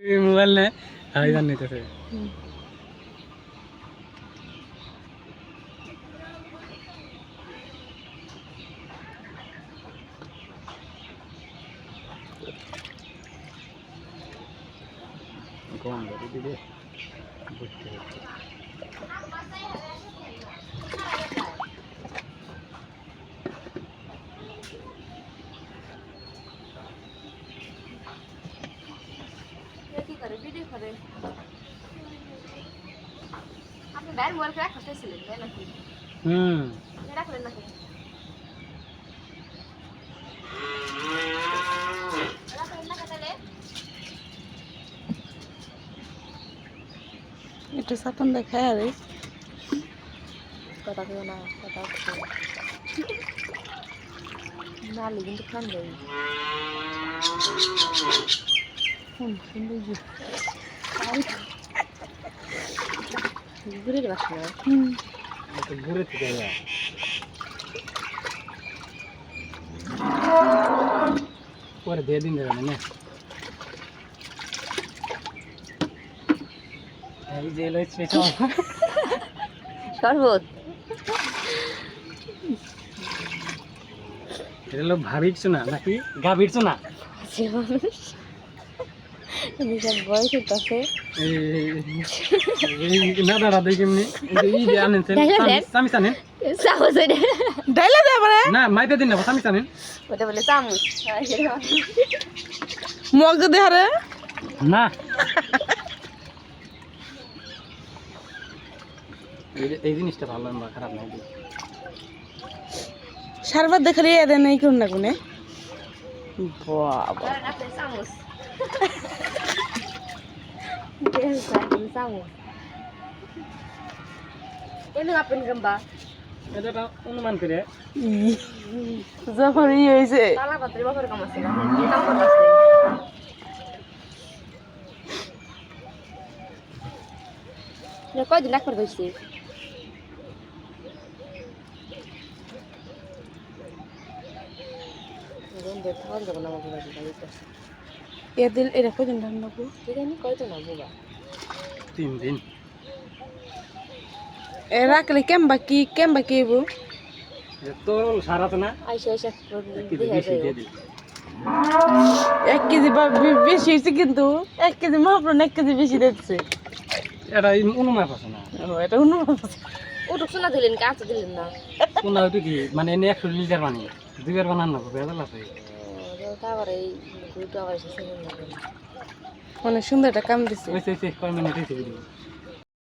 mobile নে high জান নিতেছে কোন বড় দিবে বুঝতে হচ্ছে কি করে ভিডিও করে আপনি বাইরে মোবাইল রাখা ছিলেন তাই নাকি রাখলেন নাকি একটু সাপন দেখায় আরে কথা কেউ না কথা নালি কিন্তু খান দেয় সুন্দর ঘুরে বাসা তো ঘুরে থেকে পরে দিয়ে দিন দেবেন না এই যে লই স্পেশাল শরবত এটা হলো ভাবির চুনা নাকি গাভীর চুনা নিজের বয়স হইতেছে না দাঁড়া দেখি এমনি এই যে আনেন সামি জানেন চামচ ওইটা ডাইলা দে আমারে না মাইতে দিন না সামি জানেন ওটা বলে চামচ মগ দে হারে না এই জিনিসটা ভালো না খারাপ না সারবার দেখালে এদের নাই কোন না কোনে বাবা চামচ চামচ এনে আপন গম্বা এটা অনুমান করে যখন ই হয়েছে তালা পাত্রে বাপের কাম আছে না কাম করতেছে কয়দিন একবার হয়েছে এদিল এটা কদিন রান্না করবো কয়তো না বুবা 3 দিন এ রাখলে কেমবা কি এবো তো সারা তো না আইসা আইসা বেশি দিয়ে দিই 1 কেজি বা বেশি হয়েছে কিন্তু 1 কেজি মহাপ্রণ 1 কেজি বেশি দিচ্ছে এটা অনুমান আছে না এটা অন্য ও তো সোনা দিলেন কাঁচ দিলেন না কোন ওইটা কি মানে এনে 100 লিটার পানি দুইবার বানান না বেজাল আছে তারপর এই দুটো আবার অনেক সুন্দর একটা কাম দিচ্ছে ওই কয় মিনিট হয়েছে ভিডিও